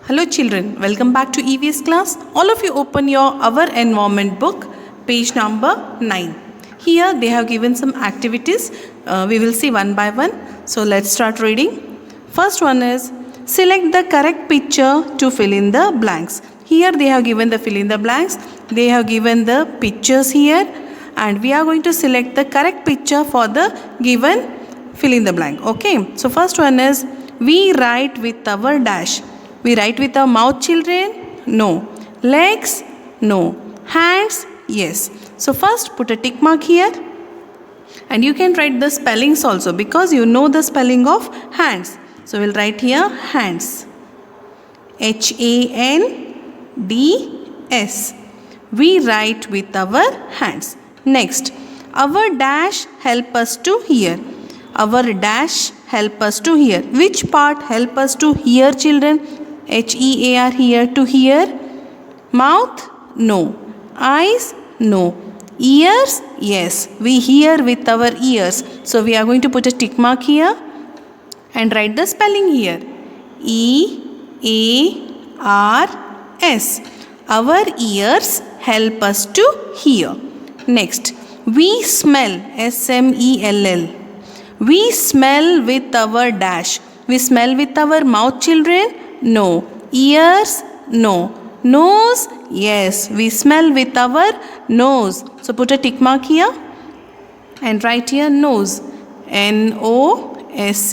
Hello children, welcome back to EVS class. All of you open your Our Environment book, page number 9. Here they have given some activities. We will see one by one. So let's start reading. First one is select the correct picture to fill in the blanks. Here they have given the fill in the blanks. They have given the pictures here and we are going to select the correct picture for the given fill in the blank. Okay, so first one is we write with our dash. We write with our mouth, children? No. Legs? No. Hands? Yes. So first put a tick mark here and you can write the spellings also because you know the spelling of hands. So we'll write here hands. Hands. We write with our hands. Next, our dash help us to hear. Our dash help us to hear. Which part help us to hear, children? HEAR, here, to hear. Mouth? No. Eyes? No. Ears? Yes. We hear with our ears. So we are going to put a tick mark here and write the spelling here. EARS. Our ears help us to hear. Next, we smell. SMELL. We smell with our dash. We smell with our mouth, children? No. Ears? No. Nose? Yes. We smell with our nose. So put a tick mark here and write here nose. NOSE.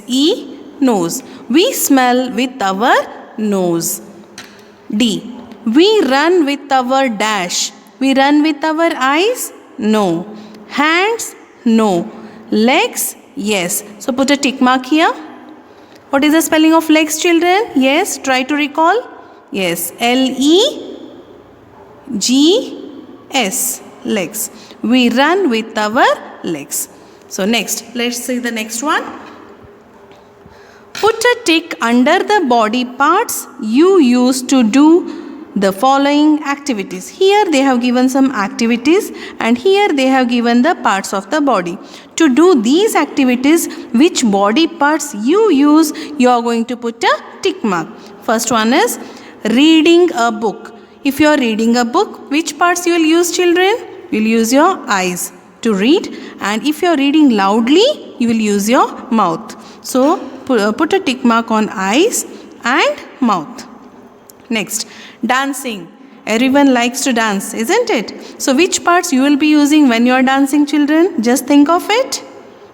Nose. We smell with our nose. D. We run with our dash. We run with our eyes? No. Hands? No. Legs? Yes. So put a tick mark here. What is the spelling of legs, children? Yes, try to recall. Yes, LEGS, legs. We run with our legs. So next, let's see the next one. Put a tick under the body parts you use to do the following activities. Here they have given some activities and here they have given the parts of the body. To do these activities, which body parts you use, you are going to put a tick mark. First one is reading a book. If you are reading a book, which parts you will use, children? You will use your eyes to read, and if you are reading loudly, you will use your mouth. So put a tick mark on eyes and mouth. Next, dancing. Everyone likes to dance, isn't it? So which parts you will be using when you are dancing, children? Just think of it.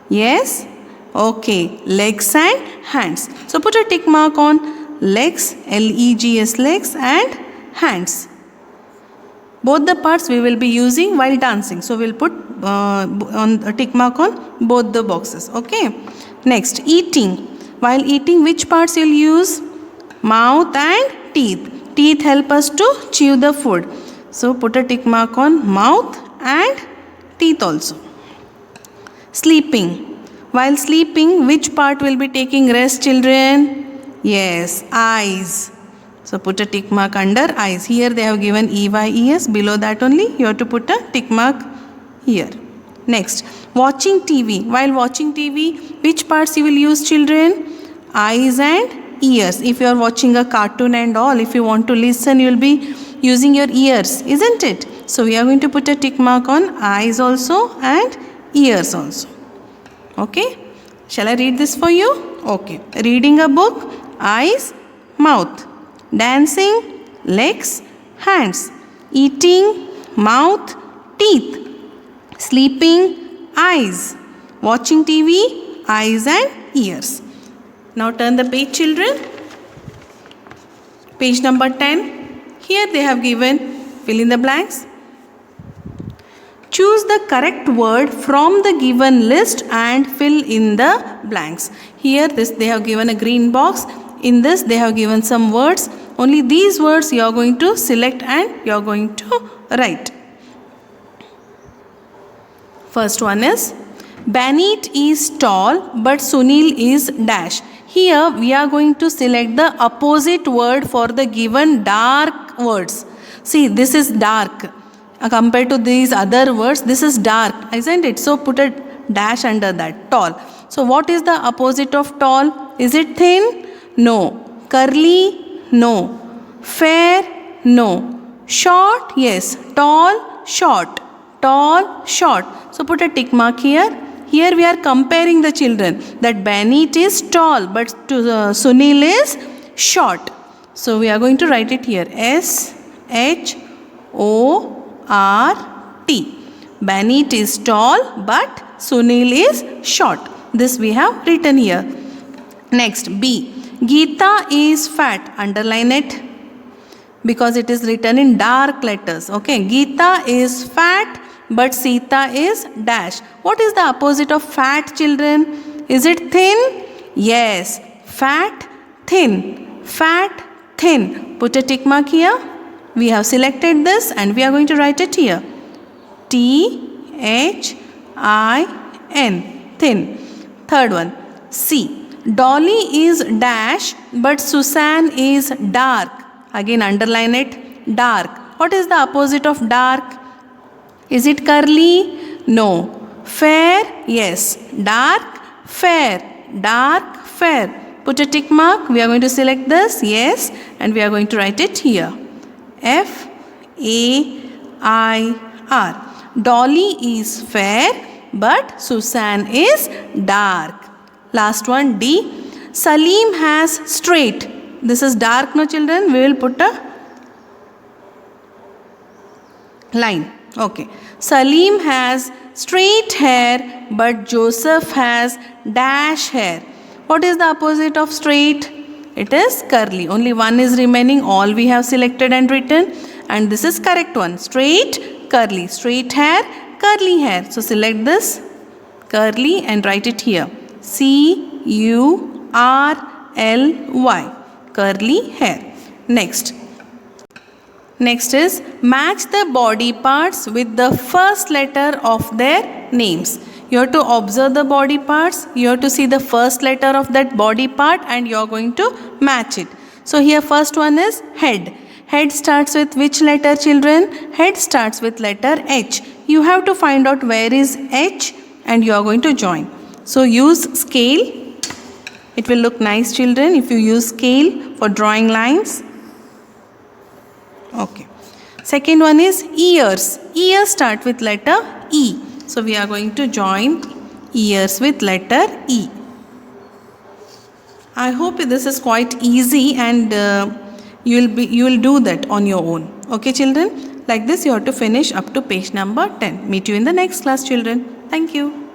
Yes? Okay. Legs and hands. So put a tick mark on legs, LEGS, legs, and hands. Both the parts we will be using while dancing. So we'll put on a tick mark on both the boxes. Okay. Next, eating. While eating, which parts you'll use? Mouth and teeth. Teeth help us to chew the food. So put a tick mark on mouth and teeth also. Sleeping. While sleeping, which part will be taking rest, children? Yes, eyes. So put a tick mark under eyes. Here they have given EYES. Below that only you have to put a tick mark here. Next, watching TV. While watching TV, which parts you will use, children? Eyes and ears. If you are watching a cartoon and all, if you want to listen, you will be using your ears, isn't it? So we are going to put a tick mark on eyes also and ears also. Okay. Shall I read this for you? Okay. Reading a book, eyes, mouth. Dancing, legs, hands. Eating, mouth, teeth. Sleeping, eyes. Watching TV, eyes and ears. Now turn the page, children. Page number 10. Here they have given fill in the blanks. Choose the correct word from the given list and fill in the blanks. Here they have given a green box. In this they have given some words. Only these words you are going to select and you are going to write. First one is Banit is tall but Sunil is dash. Here we are going to select the opposite word for the given dark words. See, this is dark. Compared to these other words, this is dark, isn't it? So put a dash under that, tall. So what is the opposite of tall? Is it thin? No. Curly? No. Fair, no. Short, yes. Tall, short. Tall, short. So put a tick mark here. Here we are comparing the children. That Benit is tall, but Sunil is short. So we are going to write it here. S-H-O-R-T. Benit is tall, but Sunil is short. This we have written here. Next, B. Geeta is fat. Underline it because it is written in dark letters. Okay, Geeta is fat, but Sita is dash. What is the opposite of fat, children? Is it thin? Yes, fat, thin. Fat, thin. Put a tick mark here. We have selected this and we are going to write it here. T-H-I-N. Thin. Third one. C. Dolly is dash, but Susan is dark. Again underline it. Dark. What is the opposite of dark? Is it curly? No. Fair? Yes. Dark? Fair. Dark? Fair. Put a tick mark. We are going to select this. Yes. And we are going to write it here. F-A-I-R. Dolly is fair, but Susan is dark. Last one, D. Salim has straight. This is dark, no children? We will put a line. Okay. Salim has straight hair, but Joseph has dash hair. What is the opposite of straight? It is curly. Only one is remaining. All we have selected and written. And this is correct one. Straight, curly. Straight hair, curly hair. So select this curly and write it here. C-U-R-L-Y. Curly hair. Next. Next is match the body parts with the first letter of their names. You have to observe the body parts. You have to see the first letter of that body part and you are going to match it. So here first one is head. Head starts with which letter, children? Head starts with letter H. You have to find out where is H and you are going to join. So use scale. It will look nice, children, if you use scale for drawing lines. Okay. Second one is ears. Ears start with letter E. So we are going to join ears with letter E. I hope this is quite easy and you will do that on your own. Okay, children? Like this you have to finish up to page number 10. Meet you in the next class, children. Thank you.